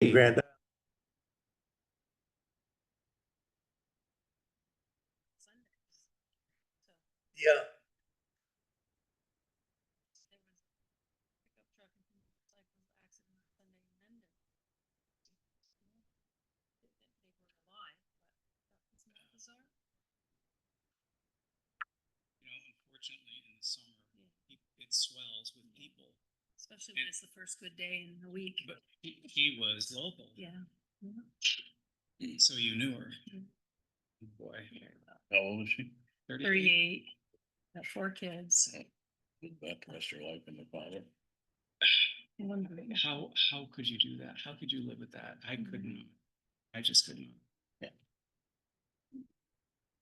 Grand. Yeah. Unfortunately, in the summer, it swells with people. Especially when it's the first good day in the week. But he was local. Yeah. So you knew her. Boy. How old is she? 38. Got 4 kids. That the rest of her life in the father. How could you do that? How could you live with that? I couldn't. I just couldn't. Yeah.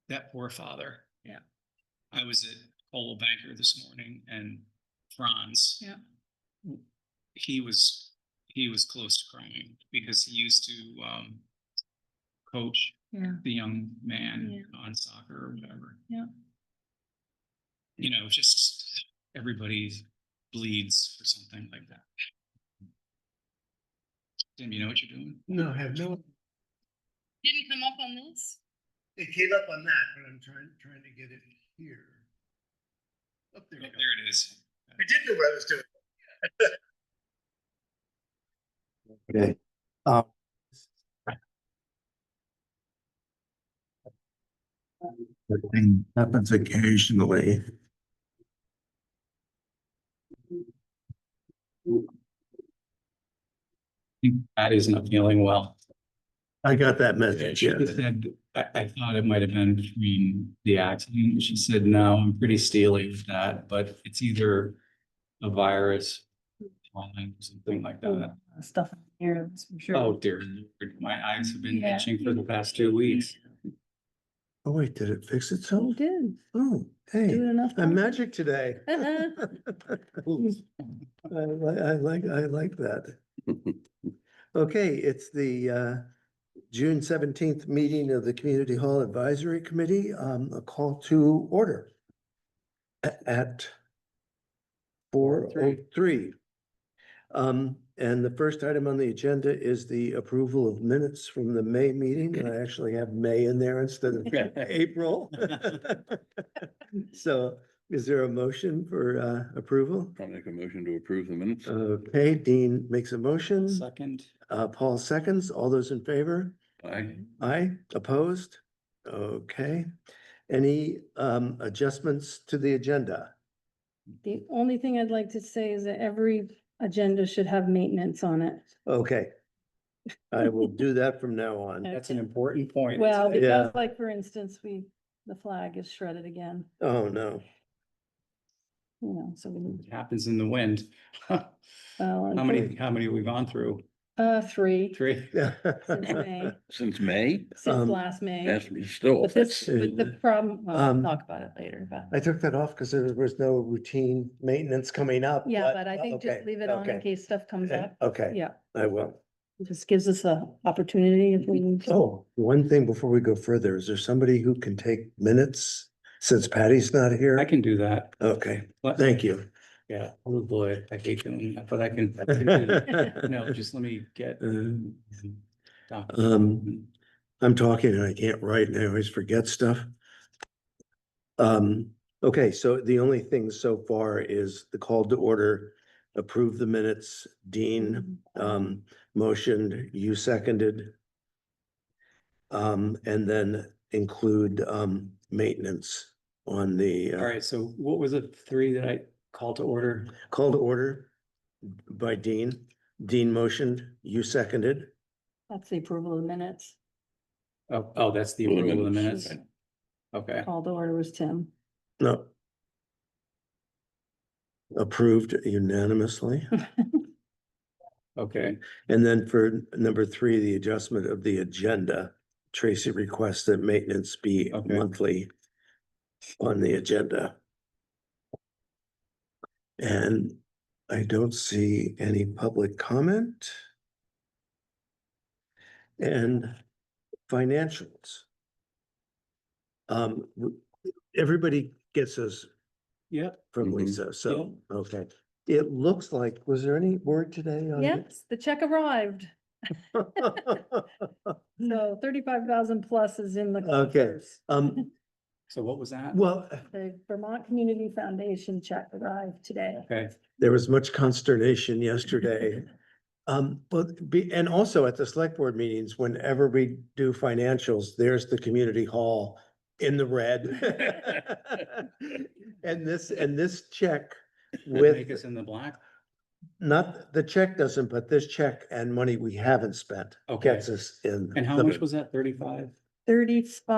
That poor father. Yeah. I was at Coldwell Banker this morning, and Franz. Yeah. He was close to crying because he used to coach the young man on soccer or whatever. Yeah. You know, just everybody bleeds for something like that. Tim, you know what you're doing? No, I have no. Didn't come up on this? It came up on that, but I'm trying to get it here. Up there. Oh, there it is. I didn't know what I was doing. Okay. That thing happens occasionally. Pat is not feeling well. I got that message, She yes. said, I thought it might have been between the accident. She said, no, I'm pretty steely with that, but it's either a virus, falling, something like that. Stuff in here, that's for sure. Oh, dear Lord, my eyes have been Yeah. itching for the past 2 weeks. Oh, wait, did it fix itself? You did. Oh, hey, Do it enough I'm times. magic today. I like that. Okay, it's the June 17th meeting of the Community Hall Advisory Committee, a call to order at 4:03. And the first item on the agenda is the approval of minutes from the May meeting, and I actually have May in there instead of April. So is there a motion for approval? I'll make a motion to approve the minutes. Okay, Dean makes a motion, Second, Paul seconds, all those in favor? Aye. Aye, opposed? Okay. Any adjustments to the agenda? The only thing I'd like to say is that every agenda should have maintenance on it. Okay. I will do that from now on. that's an important point. Well, Yeah. because like, for instance, the flag is shredded again, Oh, no. you know, so we, It happens in the wind. How well. many we've gone through? 3 3. since May, Since May? since last May. That's still. But the problem, well, Um, we'll talk about it later, but. I took that off because there was no routine maintenance coming up. Yeah, but I think just okay, leave it on in okay. case stuff comes up. Okay, Yeah, I will. it just gives us a opportunity if we need to. Oh, one thing before we go further, is there somebody who can take minutes since Patty's not here? I can do that. Okay, What? thank you. Yeah, oh boy, I hate doing that, but I can do that. No, just let me get. I'm talking and I can't write and I always forget stuff. Okay, so the only thing so far is the call to order, approve the minutes, Dean, motioned, you seconded. And then include, maintenance on the, All right, so what was the 3 that I called to order? call to order by Dean. Dean motioned, you seconded. That's the approval of the minutes. Oh, that's the approval of the minutes. Okay, Call to order was Tim. No. Approved unanimously. okay. And then for number 3, the adjustment of the agenda, Tracy requests that maintenance be Okay. monthly on the agenda. And I don't see any public comment. And financials. Everybody gets us Yep. from Mhm. Lisa, so, okay. It looks like, was there any word today on? Yes, the check arrived. So 35,000 plus is in the. Okay. coffers. So what was that? Well, The Vermont Community Foundation check arrived today. Okay, there was much consternation yesterday. And also at the select board meetings, whenever we do financials, there's the community hall in the red. And this check make us with, in the black. not, the check doesn't, but this check and money we haven't spent Okay. gets us in. And how the- much was that? 35? 35,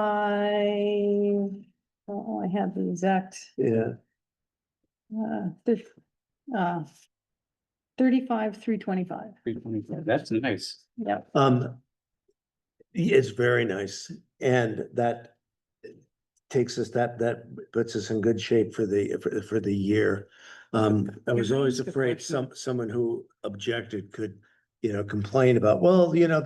oh, I have the exact, Yeah, 35,325. 325. That's nice. Yep. it's very nice, and that takes us, that puts us in good shape for the year. I was Can I always ask a afraid question? someone who objected could, complain about,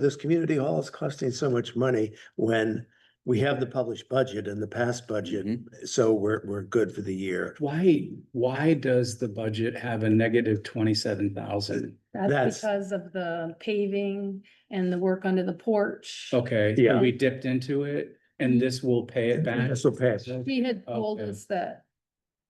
this community hall is costing so much money when we have the published budget and the past budget, so we're good for the year. Why does the budget have a negative 27,000? That's That's- because of the paving and the work under the porch. Okay, Yeah. we dipped into it and this will pay it back. This will pay it. He had told Okay. us that,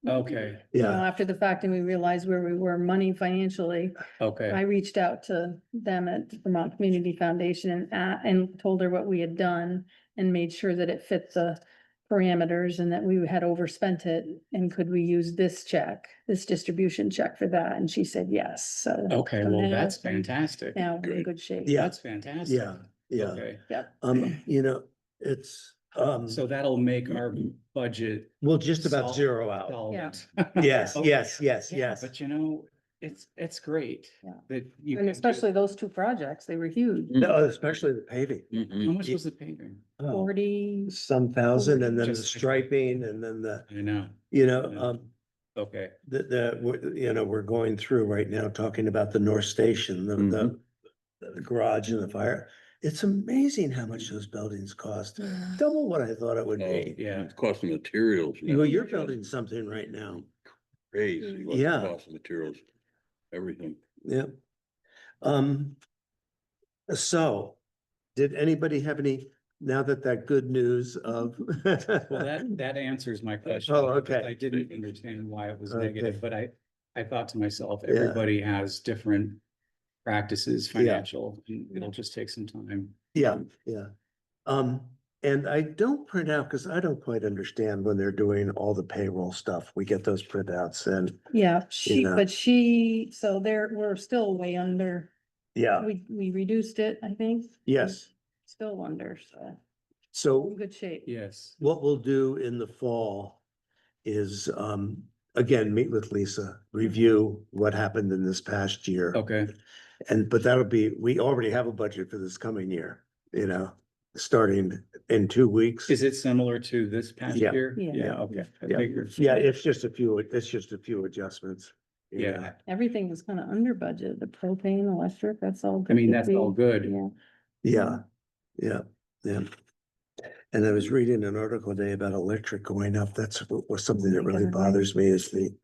Okay, Yeah, after the fact, and we realized where we were money financially, I okay, reached out to them at Vermont Community Foundation and told her what we had done and made sure that it fit the parameters and that we had overspent it. And could we use this check, this distribution check for that? And she said, yes, so. okay, so well, now- that's fantastic. Now we're in Good. good shape. Yeah. That's fantastic. yeah. Okay, It's, so that'll make our budget we'll just about Sol- zero out. solvent. Yes, Okay. yes, yes, Yeah, yes. But it's great. Yeah. That you. And can do- especially those two projects, they were huge, No, especially the paving, How much was the paving? 40. some thousand, and then the Just- striping, and then I know, okay, we're going through right now, talking about the North Station, the garage and the fire. It's amazing how much those buildings cost, Yeah. double what I thought it would be. yeah. It's costing materials. now. Well, you're building something right now, Crazy. what the Yeah. Cost of materials, everything. yeah. So, did anybody have any, now that good news of? Well, that answers my question. Oh, because okay. I didn't understand why it was Okay. negative, but I thought to myself, Yeah. everybody has different practices, Yeah. financial, and it'll just take some time. Yeah, yeah. And I don't print out, because I don't quite understand when they're doing all the payroll stuff. We get those printouts and, Yeah, know. so we're still way under, yeah, we reduced it, I think. yes. Still under, so in So good shape. Yes, what we'll do in the fall is, again, meet with Lisa, review what happened in this past year. okay, But that'll be, we already have a budget for this coming year, starting in 2 weeks. is it similar to this past Yeah. year? Yeah. Yeah, okay. I Yeah. figured. Yeah, it's just a few adjustments. Yeah, Everything was kind of under budget, the propane, electric, that's all. I mean, good to that's all see. good. Yeah, Yeah, yeah, yeah. And I was reading an article today about electric going up. That's was something that really bothers me, is the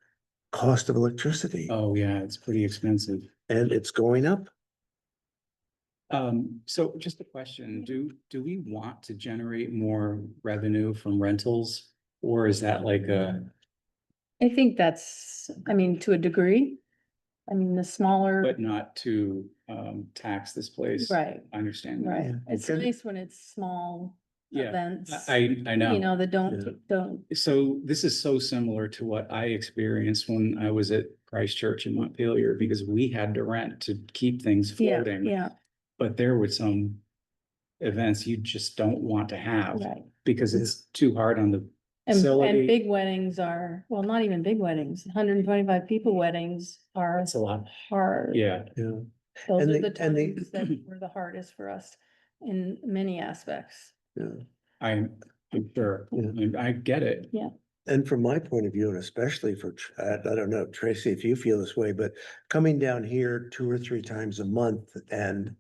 cost of electricity, Oh, yeah, it's pretty expensive. and it's going up. So just a question, do we want to generate more revenue from rentals? Or is that like I think that's, to a degree. The smaller, but not to tax this place? right, I understand. that. right. Yeah. It's Okay. nice when it's small Yeah, events. I know. That Yeah. don't, So this is so similar to what I experienced when I was at Christ Church in Montpelier, because we had to rent to keep things yeah, floating. yeah, But there were some events you just don't want to have right. because it's too hard on the And facility. big weddings are, well, not even big weddings, 125 people weddings are It's a lot. hard. Yeah, Yeah. Those And are the- the and the- times that were the hardest for us in many aspects. Yeah. I'm sure. Yeah. I get it. And from my point of view, and especially for, I don't know, Tracy, if you feel this way, but coming down here 2 or 3 times a month and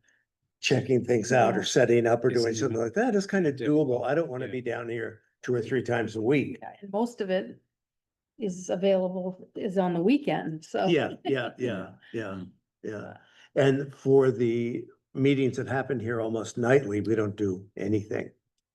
checking things out or Yeah. setting up or It's doing something like that is kind of difficult, doable. I don't want to yeah. be down here 2 or 3 times a week. And most of it is available, is on the weekend, so. Yeah, yeah, yeah, yeah, yeah. And for the meetings that happen here almost nightly, we don't do anything.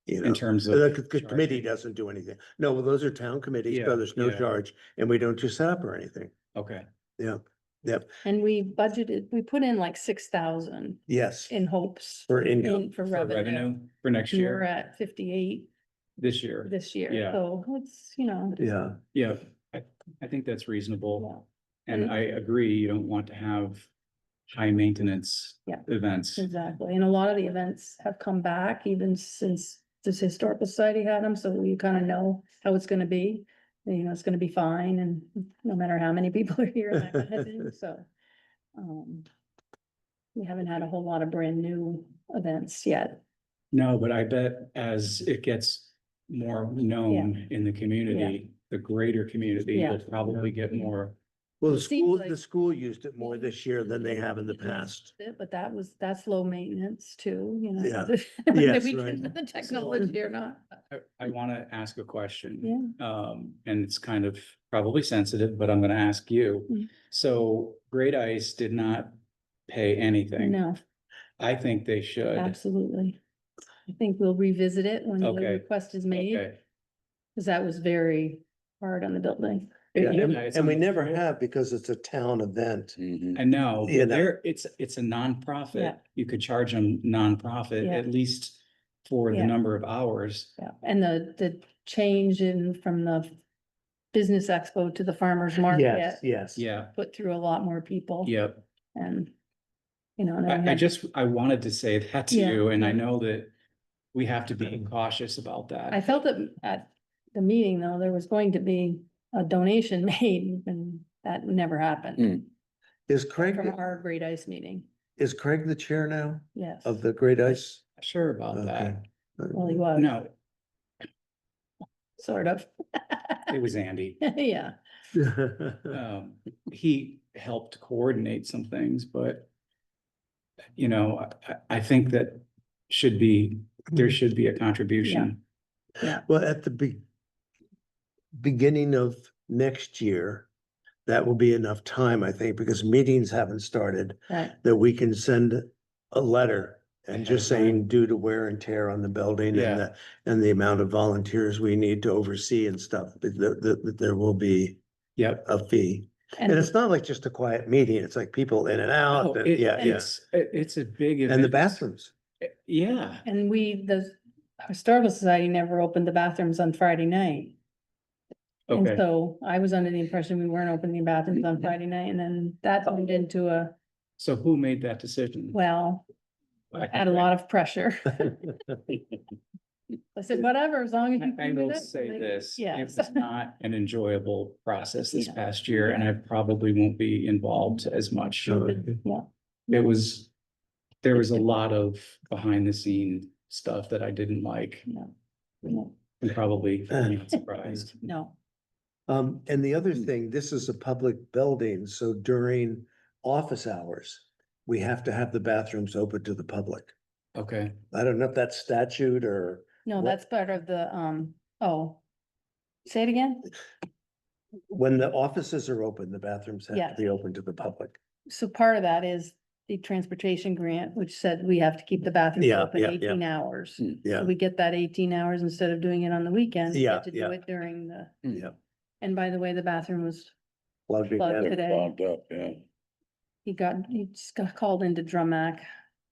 You know, In terms of. the committee charging. doesn't do anything. No, well, those are town committees, Yeah, so there's no yeah. charge, and we don't do setup or anything. Okay, Yeah, yep, And we budgeted, we put in like 6,000 yes, in hopes. for income. For for revenue. revenue for next We're year, at 58 this year. this year, Yeah. so it's, you know, Yeah, Yeah, I think that's reasonable. yeah, And And- I agree, you don't want to have high maintenance Yeah. events. exactly. And a lot of the events have come back even since this historical society had them, so you kind of know how it's gonna be. And, you know, it's gonna be fine, and no matter how many people are here, that kind of thing, so. um, We haven't had a whole lot of brand new events yet. No, but I bet as it gets more known in the community, the greater community Yeah. will probably get more. well, the It seems school, like- the school used it more this year than they have in the past. But that's low maintenance too, you know. Yeah. whether Yes, we right. can with the technology or not. I want to ask a question. Yeah. And it's kind of probably sensitive, but I'm gonna ask you. Mm. So Great Ice did not pay anything. No, I think they should. absolutely. I think we'll revisit it when the Okay. request is made, Okay. because that was very hard on the building. Yeah, it's and we on- never have because it's a town event. Mhm. I know, You but know. there, it's a nonprofit. Yeah. You could charge them nonprofit, Yeah. at least for the Yeah. number of hours. Yeah, and the change in from the business expo to the farmer's market Yes. Yeah, put through a lot more people. yep. And, you know. and then we I had- just, I wanted to say that to Yeah, you, and I yeah. know that we have to be cautious about I that. felt that at the meeting, though, there was going to be a donation made, and that never happened. Mm. Is Craig, From our Great Ice meeting, is Craig the chair now yes. of the Great Ice? Sure about that. Well, he was. No, Sort of. it was Andy. Yeah, He helped coordinate some things, but you know, I think that should be, there should be a contribution. Well, at the beginning of next year, that will be enough time, I think, because meetings haven't started, right, that we can send a letter and Ahead just of time. saying due to wear and tear on the building Yeah. and the amount of volunteers we need to oversee and stuff, that there will be Yep. a fee. And and it's not like just a quiet meeting, it's like people in and out, Oh, yeah, yeah. It's a big. And the event. bathrooms. Yeah, and the Historical Society never opened the bathrooms on Friday night. And okay, so I was under the impression we weren't opening bathrooms on Friday night, and then that turned into so who made that decision? well, had a lot of pressure. I said, whatever, as long as you I can do will that. say this, it Yes. was not an enjoyable process this Yeah. past year, and I probably won't be involved as much. Yeah, It was, there was a lot of behind the scene stuff that I didn't like, no, no, and probably not surprised. no, And the other thing, this is a public building, so during office hours, we have to have the bathrooms open to the public. Okay, I don't know if that's statute or, no, What- that's part of the, oh. Say it again? when the offices are open, the bathrooms have to Yes. be open to the public. So part of that is the transportation grant, which said we have to keep the bathrooms Yeah, open yeah, 18 hours. Hmm. Yeah, So we get that 18 hours instead of doing it on the weekends. we Yeah, get to do yeah. it during the, yeah. and by the way, the bathroom was Plugged plugged in. today. Clogged up, yeah. He just got called into Drumac.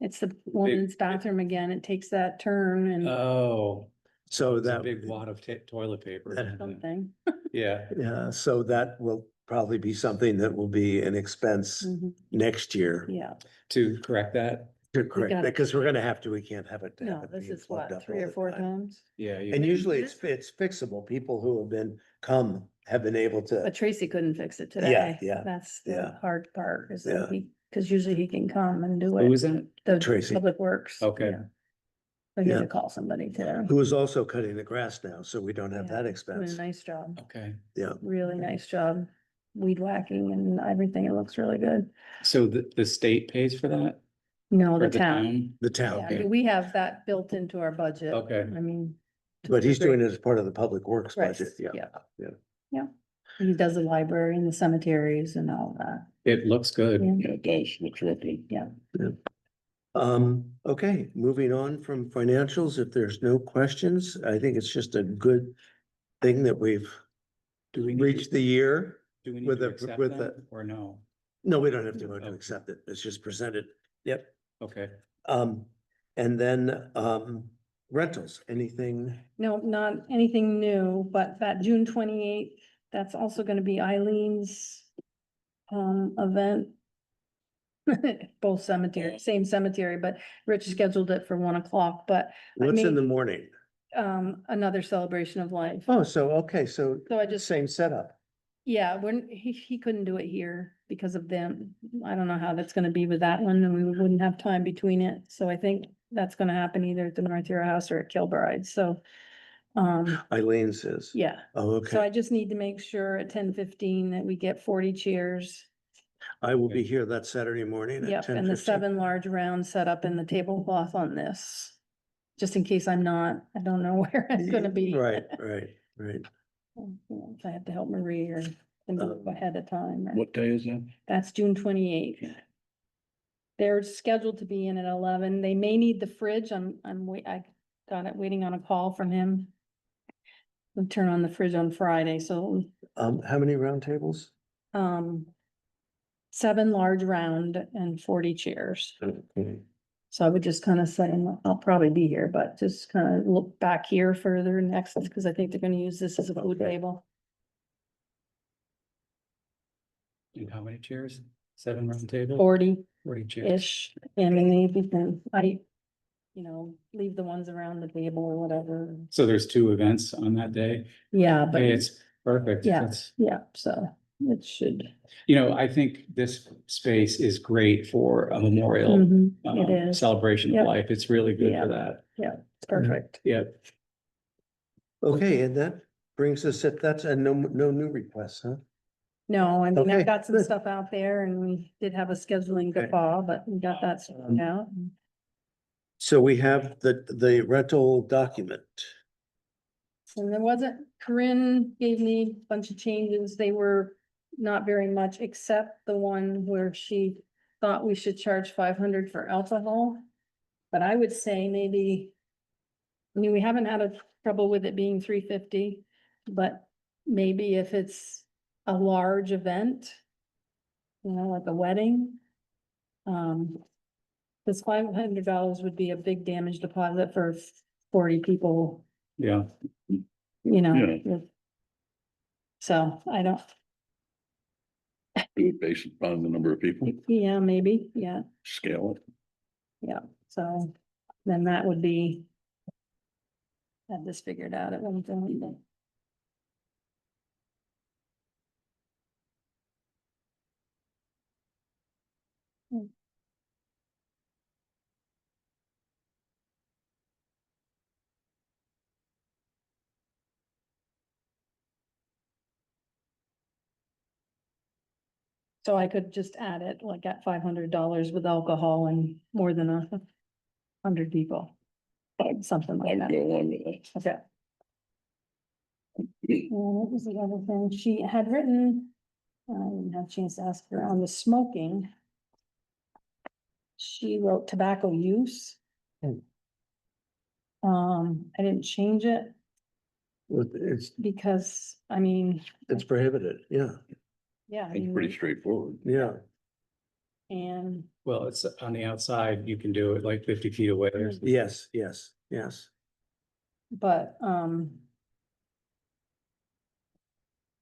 It's the woman's bathroom again. It takes that turn and oh, So it's a that, big wad of toilet paper. something. Yeah, yeah, so that will probably be something that will be an expense Mhm, next year. yeah, to correct that, To correct, gotta- because we're gonna have to, we can't have it. have no, it this being is plugged what, up 3 all or the 4 time. times? yeah. And usually it's fixable. People who have have been able to. But Tracy couldn't fix it today. yeah, That's the yeah. hard part is Yeah. that cause usually he can come and do Who it. was that? The Tracy. Public Works. Okay. yeah. So he had Yeah. to call somebody today. Who is also cutting the grass now, so we don't have Yeah, that Doing a expense. nice job, Okay, Yeah, really nice job. Weed whacking and everything. It looks really good. so the state pays for that? No, Or the town. the town, Yeah, we have that built into our budget. Okay. I mean. to but a he's degree. doing it as part of the public works Right, budget, yeah. Yeah. Yeah. Yeah. He does the library and the cemeteries and all that. It looks good. Yeah. Yeah, it does, looks real good. Yeah. Yeah. Okay, moving on from financials, if there's no questions, I think it's just a good thing that we've Do we need reached to, the year. do we need with to the- accept with them or no? No, we don't have to vote to Okay. accept it. It's just presented. Yep. Okay, And then, rentals, anything? No, not anything new, but that June 28th, that's also gonna be Eileen's event. Both cemetery, same cemetery, but Rich scheduled it for 1 o'clock, but What's in made- the morning? another celebration of life. Oh, so, okay, so So I just, same setup. yeah, when he couldn't do it here because of them. I don't know how that's gonna be with that one, and we wouldn't have time between it, so I think that's gonna happen either at the North Hero House or at Kilbride, so. Eileen says. Yeah, Oh, so I okay. just need to make sure at 10:15 that we get 40 chairs. I will be here that Saturday morning at Yep, and 10:15. the 7 large rounds set up in the tablecloth on this. Just in case I'm not, I don't know where it's gonna be. Right, right, right. If I have to help Marie or can move ahead of time. or- What day is that? That's June 28th. They're scheduled to be in at 11. They may need the fridge. I got it waiting on a call from him. We'll turn on the fridge on Friday, so, How many round tables? 7 large round and 40 chairs. Okay. So I would just kind of say, I'll probably be here, but just kind of look back here further next, because I think they're gonna use this as a food Okay. table. and how many chairs? 7 round table? 40-ish, 40 chairs. and then maybe then leave the ones around the table or whatever. So there's 2 events on that day? Yeah, but, Hey, it's perfect. Yeah. That's- yeah, so it should. I think this space is great for a memorial Mhm, It is, celebration Yep. of life. It's really good Yeah. for that. it's perfect. Yeah. Okay, and that brings us at, that's a no new requests, huh? No, I mean, Okay, I've got some good. stuff out there and we did have a scheduling Okay. guffaw, but we got that sorted out. So we have the rental document. And there wasn't, Corinne gave me a bunch of changes. They were not very much, except the one where she thought we should charge 500 for alcohol. But I would say maybe, I mean, we haven't had a trouble with it being 350, but maybe if it's a large event, like a wedding. This $500 would be a big damage deposit for 40 people, Yeah. Yeah. So I don't, Do it based upon the number of people, yeah, maybe, yeah, scale it. so then that would be. Had this figured out at one point. So I could just add it like at $500 with alcohol and more than 100 people. Something like I'd that. go along with that. Okay. And what was the other thing? She had written, I didn't have a chance to ask her on the smoking. She wrote tobacco use. Hmm. I didn't change it It's, because, I mean, it's prohibited, yeah, yeah. I It's mean, pretty straightforward. yeah. And Well, it's on the outside. You can do it like 50 feet away or something. Yes, yes, yes. But, and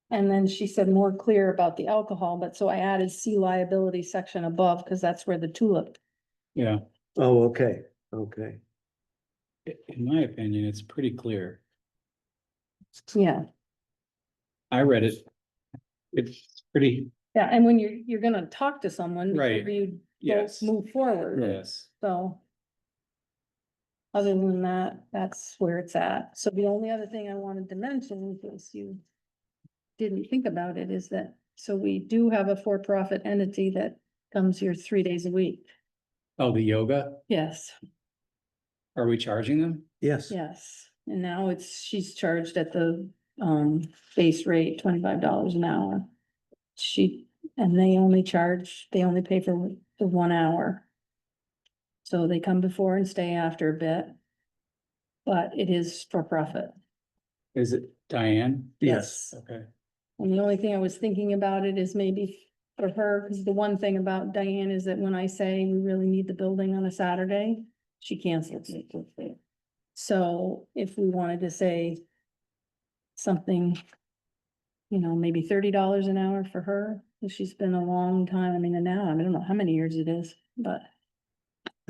then she said more clear about the alcohol, but so I added C liability section above, because that's where the tulip. Yeah. Oh, okay, okay. In my opinion, it's pretty clear. Yeah, I read it. It's pretty, yeah, and when you're gonna talk to someone. Right. before you yes, Move forward, yes. so. Other than that, that's where it's at. So the only other thing I wanted to mention, in case you didn't think about it, is that, so we do have a for-profit entity that comes here 3 days a week. Oh, the yoga, Yes, are we charging them? Yes. yes, and now she's charged at the, base rate, $25 an hour. And they only pay for the 1 hour. So they come before and stay after a bit. But it is for profit. Is it Diane? Yes. Okay. And the only thing I was thinking about it is maybe for her, because the one thing about Diane is that when I say we really need the building on a Saturday, she cancels it. So if we wanted to say something, maybe $30 an hour for her, 'cause she's been a long time, I mean, and now, I don't know how many years it is, but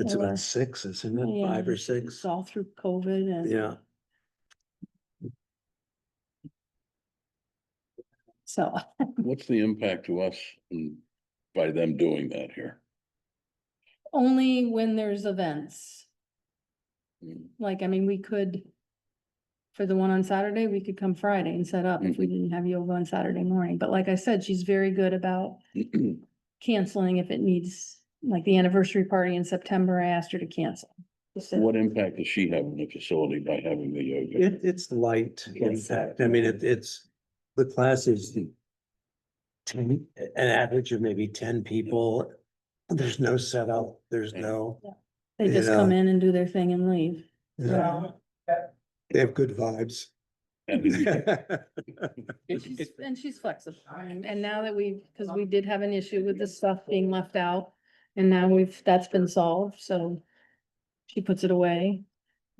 It's Or- about 6, isn't it? yeah, 5 or it's 6? all through COVID and. Yeah. So, What's the impact to us by them doing that here? only when there's events. Mm. Like, I mean, we could. For the one on Saturday, we could come Friday and set up if we didn't have yoga on Saturday morning, but like I said, she's very good about canceling if it needs. Like the anniversary party in September, I asked her to cancel. What impact does she have on the facility by having the yoga? It's light impact. I mean, it's, the class is 10, an average of maybe 10 people. There's no setup, there's no, They just you come know. in and do their thing and leave. They have good vibes. And And she's flexible, and now that because we did have an issue with the stuff being left out, and now that's been solved, so. She puts it away,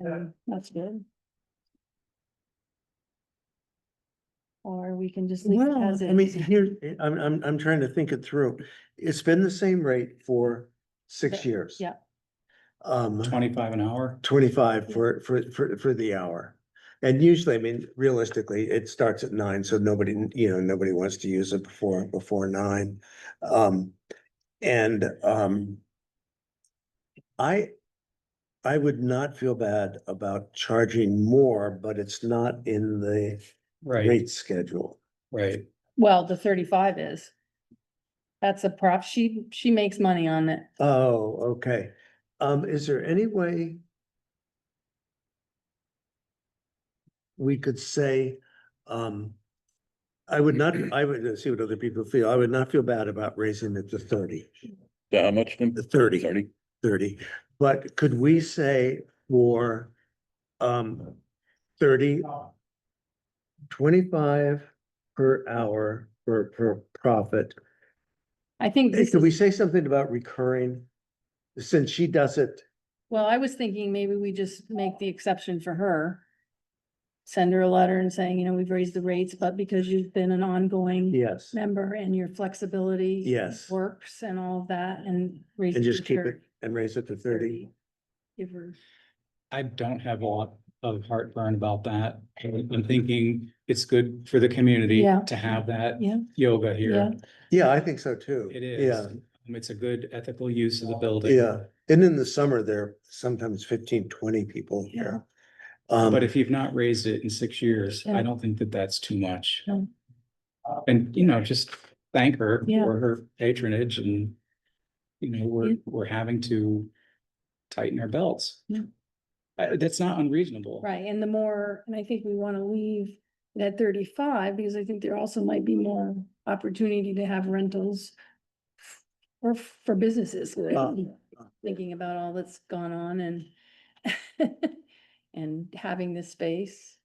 and that's good. Or we can just leave it Well, as I mean, is. here, I'm trying to think it through. It's been the same rate for 6 years. Yeah. 25 an hour? 25 for the hour. And usually, I mean, realistically, it starts at 9, so nobody wants to use it before 9. And I would not feel bad about charging more, but it's not in the Right, rate schedule. right. Well, the 35 is. That's a prop, she makes money on it. Oh, okay. Is there any way we could say, I would see what other people feel. I would not feel bad about raising it to 30. how much? Then? 30. 30? 30, but could we say for 30, 25 per hour per profit? I think this Could we is, say something about recurring? Since she does it, well, I was thinking maybe we just make the exception for her. Send her a letter and saying, we've raised the rates, but because you've been an ongoing yes, member and your flexibility. Yes. Works and all of that and raise. and it just to keep 30. it and raise it to 30. Give her, I don't have a lot of heartburn about that. I'm thinking it's good for the community Yeah. to have that yeah, yoga here. Yeah, I think so too. It is. Yeah, It's a good ethical use of the building. yeah. And in the summer, there are sometimes 15, 20 people here. But if you've not raised it in 6 years, Yeah. I don't think that that's too much. No. And, just thank her Yeah. for her patronage and, Yeah. we're having to tighten our belts. Yeah. That's not unreasonable. right, and and I think we wanna leave it at 35, because I think there also might be more opportunity to have rentals. Or for businesses, thinking about all that's gone on and. And having this space,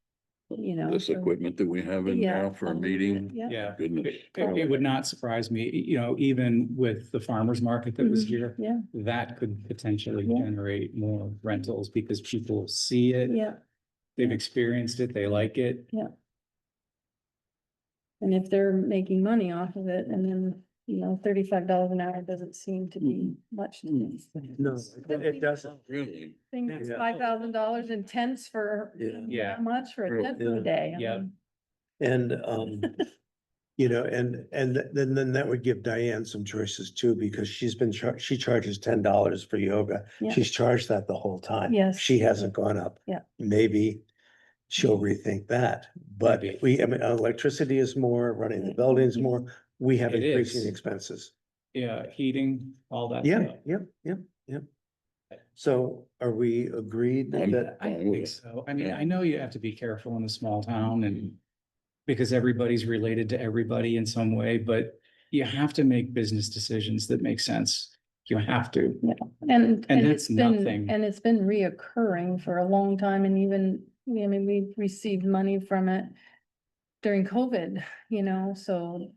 This for- equipment that we have in yeah, now for a some of meeting. it, Yeah, Yeah. Goodness. It would not surprise me, even with the farmer's market that was Mhm. here, yeah, that could potentially Yeah. generate more rentals because people see it. yeah, They've experienced it, they like it. and if they're making money off of it, and then, $35 an hour doesn't seem to be much. to me. No, it doesn't. Really? Think it's Yeah. $5,000 in tents for. Yeah. How much for a True. tent for Yeah. a day? I Yeah. mean, And, and then that would give Diane some choices too, because she charges $10 for yoga. Yeah. She's charged that the whole time. Yes. She hasn't gone up. Yeah. Maybe she'll rethink that, but Maybe. electricity is more, running the buildings more, we have It increasing is. expenses. Yeah, heating, all that. Yeah, stuff. yep. So are we agreed I'm- that? I Fine with think it. so. I mean, Yeah. I know you have to be careful in a small town and because everybody's related to everybody in some way, but you have to make business decisions that make sense. You have to. And And it's it's been, nothing. and it's been reoccurring for a long time, and even, I mean, we've received money from it during COVID, you know, so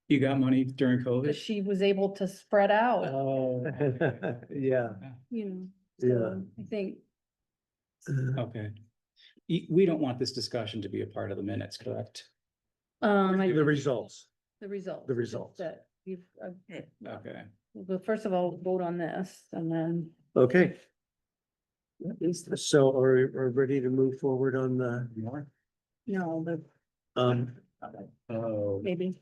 You got money during COVID? she was able to spread out, Oh. Yeah. you know, Yeah. so I think, Okay. We don't want this discussion to be a part of the minutes, correct? The results. the results. the results. That you've, Okay. well, first of all, vote on this, and then, Okay. So are we ready to move forward on the, no, the, Oh. maybe,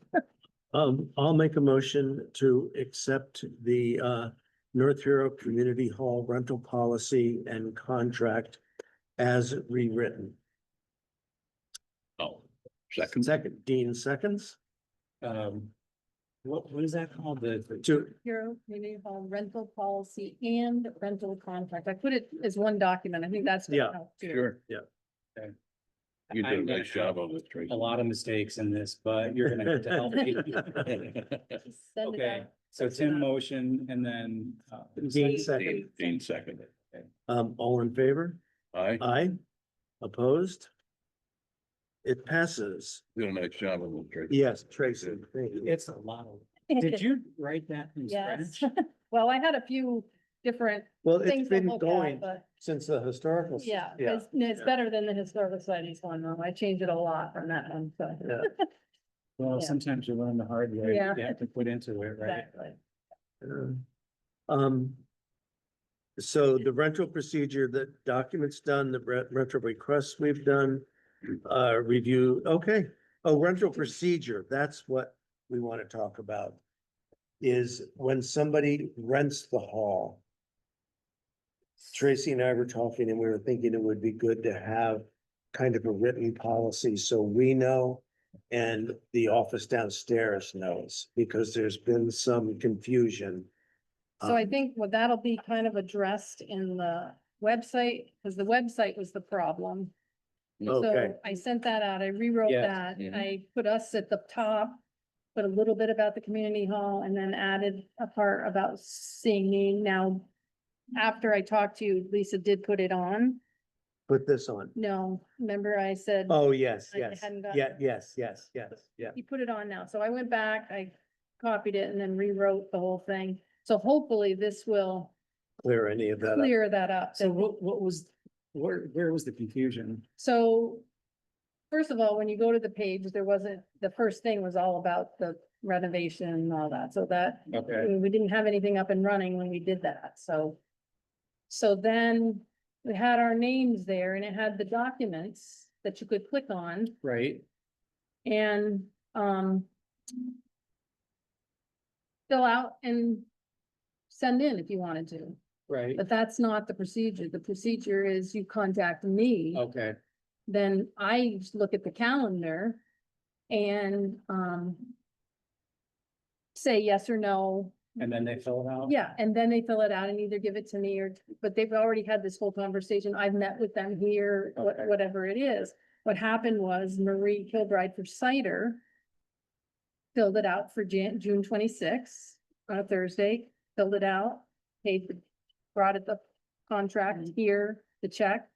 I'll make a motion to accept the North Hero Community Hall rental policy and contract as rewritten. Oh, second, Second, Dean seconds. What is that called? The, To, Hero Community Hall rental policy and rental contract. I put it as one document. I think that's. gonna Yeah, help too. sure. Yeah. Okay. You did I'm a gonna nice job on this, Tracy. a lot of mistakes in this, but you're gonna have to help me. Just send it Okay, out. so Tim motion and then. Dean second. Dean seconded. All in favor? I Aye. Opposed? It passes. did a nice job on this, Tracy. Yes, Tracy. Thank you. It's a lot of, did you write that from Yes. scratch? Well, I had a few different Well, it's things to been look going at, but since the historical. yeah, Yeah. it's better than the historical society's one, though. I changed it a lot from that one, so. Yeah. Well, Yeah. sometimes you learn the hard way. Yeah. You have to put into it, right? Exactly. Um. So the rental procedure, the documents done, the rental requests we've done, review, okay. Oh, rental procedure, that's what we want to talk about. Is when somebody rents the hall. Tracy and I were talking and we were thinking it would be good to have kind of a written policy so we know. And the office downstairs knows, because there's been some confusion. So I think what that'll be kind of addressed in the website, because the website was the problem. Okay. So I sent that out, I rewrote Yes. that, Mhm. I put us at the top. Put a little bit about the community hall and then added a part about seeing me. Now, after I talked to you, Lisa did put it on. Put this on. No, remember I said, Oh, yes, I yes, hadn't gotten- yeah, yes, yeah. you put it on now. So I went back, I copied it and then rewrote the whole thing. So hopefully this will Clear any of that up. clear that up. So what was, where was the confusion? So, first of all, when you go to the page, there wasn't, the first thing was all about the renovation and all that, so that. Okay. We didn't have anything up and running when we did that, so. So then we had our names there and it had the documents that you could click on Right, and, fill out and send in if you wanted to, right, but that's not the procedure. The procedure is you contact me. okay, Then I just look at the calendar and, say yes or no. and then they fill it out? Yeah, and then they fill it out and either give it to me or, but they've already had this whole conversation. I've met with them here, Okay. whatever it is. What happened was Marie Kilbride for Cider filled it out for June 26th on a Thursday, filled it out, paid, brought it the contract here, the check.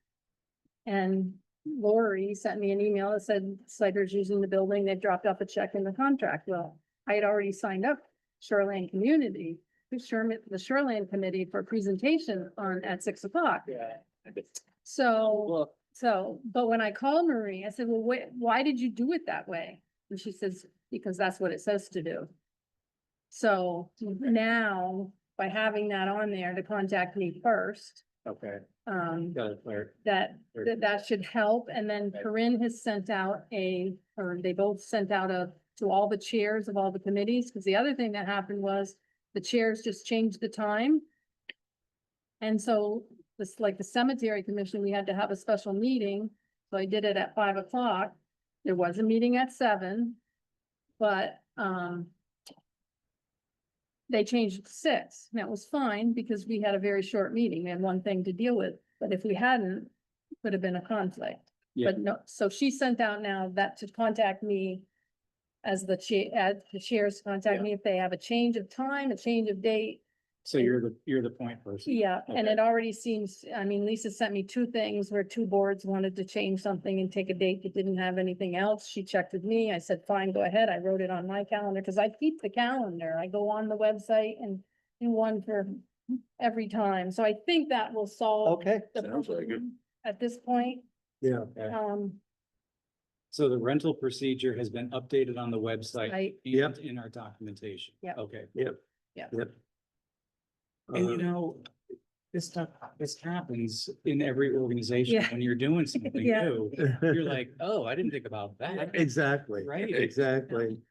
And Lori sent me an email that said Cider's using the building, they've dropped off a check in the contract. Well, I had already signed up Shoreland Community, the Shoreland Committee for presentation at 6 o'clock. Yeah. So, but when I called Marie, I said, well, why did you do it that way? And she says, because that's what it says to do. So now, by having that on there to contact me first, Okay, um, got it, clear. that should help. And then Corinne has sent out or they both sent out to all the chairs of all the committees, because the other thing that happened was the chairs just changed the time. And so this, like the cemetery commission, we had to have a special meeting. So I did it at 5 o'clock. There was a meeting at 7, but, they changed it to 6. And that was fine because we had a very short meeting. We had one thing to deal with, but if we hadn't, it could have been a conflict. Yeah. But no, so she sent out now that to contact me as the chairs contact Yeah. me if they have a change of time, a change of date, So you're the point person. Yeah, and Okay. it already seems, I mean, Lisa sent me two things where two boards wanted to change something and take a date that didn't have anything else. She checked with me. I said, fine, go ahead. I wrote it on my calendar because I keep the calendar. I go on the website and do one for every time. So I think that will solve Okay, the Sounds like it. problem at this point. yeah, Okay. So the rental procedure has been updated on the website Right. and in our documentation. Yep. Okay. yep. Yep. Yep. And you Uh, know, this happens in every organization Yeah. when you're doing something Yeah. new. You're like, oh, I didn't think about that. Exactly, Right. exactly.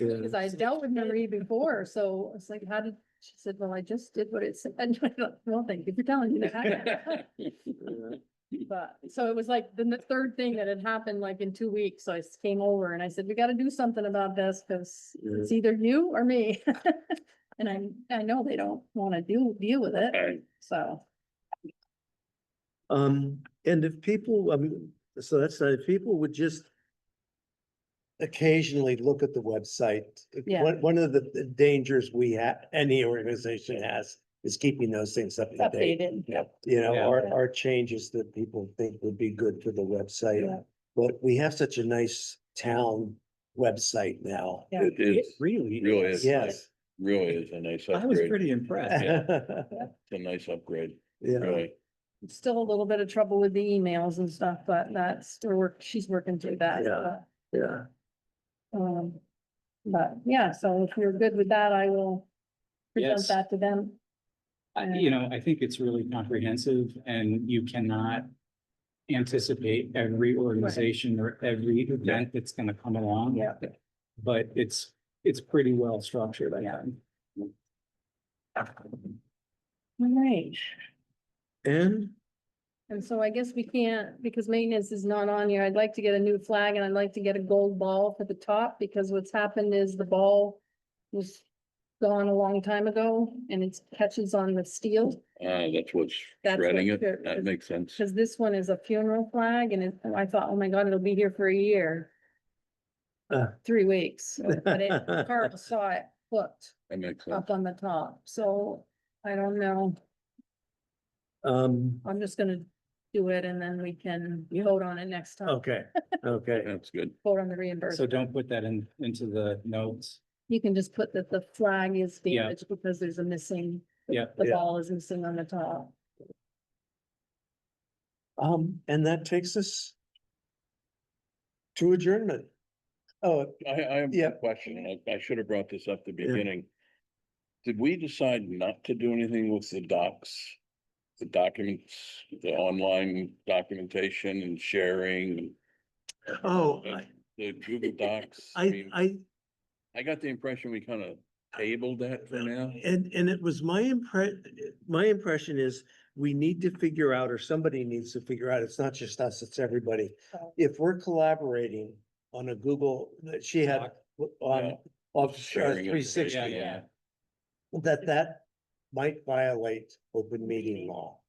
Yeah. Because I dealt with Marie before, so it's like, how did, she said, well, I just did what it said. And I thought, well, thank you for telling me that. But, so it was like the third thing that had happened like in 2 weeks, so I came over and I said, we gotta do something about this, cause it's either you or me. And I know they don't wanna deal with it, Right. so. And if people, so that's not, if people would just occasionally look at the website. Yeah. One of the dangers we have, any organization has, is keeping those things up to date. Updated. You know, Yeah. our changes that people think would be good for the Yeah. website. But we have such a nice town website now. Yeah. It is, Really? really is. Yes. really is a nice I was upgrade. pretty impressed. It's a nice upgrade, Yeah, really. Still a little bit of trouble with the emails and stuff, but that's, she's working through that. Yeah. yeah. But yeah, so if you're good with that, I will present Yes. that to them. You know, I think it's really comprehensive and you cannot anticipate every organization or every event that's gonna come along. Yeah. But it's pretty well structured, I think. All right. And So I guess we can't, because maintenance is not on here, I'd like to get a new flag and I'd like to get a gold ball for the top, because what's happened is the ball was gone a long time ago and it catches on the steel. That's what's That's shredding what it. they're- That makes sense. Cause this one is a funeral flag and I thought, oh my God, it'll be here for a year. Uh. 3 weeks, but Carl saw it hooked That makes sense. up on the top, so I don't know. I'm just gonna do it and then we can vote on it next time. okay, okay. That's good. Vote on the So reimbursement. don't put that into the notes. You can just put that the flag is Yeah. damaged because there's a missing, Yeah. the Yeah. ball is missing on the top. And that takes us to adjournment. Oh, I have Yeah. a question, and I should have brought this up at the Yeah. beginning. Did we decide not to do anything with the docs? The documents, the online documentation and sharing, oh, the Google Docs? I got the impression we kind of tabled that for now. and it was my impression is we need to figure out, or somebody needs to figure out, it's not just us, it's everybody. Oh. If we're collaborating on a Google, that she had on Yeah. Office Sharing it. 360. Yeah, yeah. That might violate open meeting law.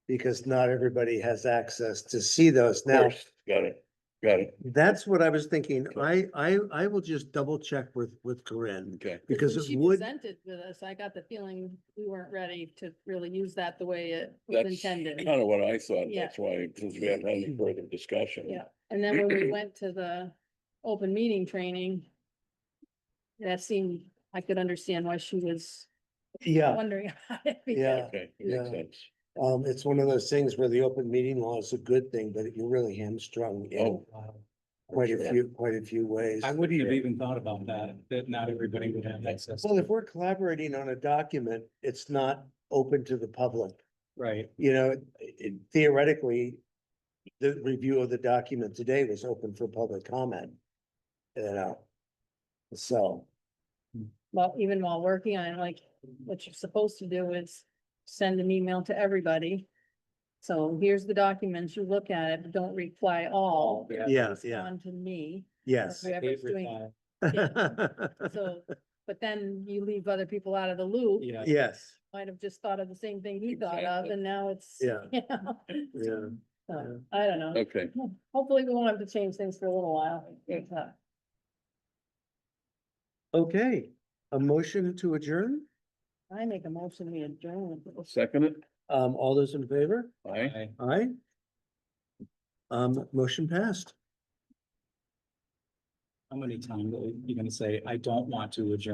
Because not everybody has access to see those. Of Now, course, got it, that's what I was thinking. Okay. I will just double check with Corinne. okay. Because When it she would, presented with us, I got the feeling we weren't ready to really use that the way it was That's intended. kind of what I thought. Yeah. That's why, since we haven't had any further discussion. Yeah, and then when we went to the open meeting training, that seemed, I could understand why she was yeah, wondering about it. because- Yeah. Okay, Yeah. makes sense. it's one of those things where the open meeting law is a good thing, but you're really hamstrung in Oh, quite a few ways. I wouldn't have even thought about that not everybody would have access. Well, to if it. we're collaborating on a document, it's not open to the public. Right, You know, theoretically, the review of the document today was open for public comment. You know, so, Well, even while working on it, like, what you're supposed to do is send an email to everybody. So here's the documents, you look at it, but don't reply all. Yeah. yeah, Respond to me. yes. Whoever's favorite doing, file. so, but then you leave other people out of the loop. Yeah. Yes, Might have just thought of the same thing he thought of, Exactly. and now it's. Yeah. you know, yeah. so, I don't know. okay. Hopefully we won't have to change things for a little while. Okay, a motion to adjourn? I make a motion, we adjourn. Second it? All those in favor? Aye. Aye. Motion passed. How many times are you gonna say, I don't want to adjourn?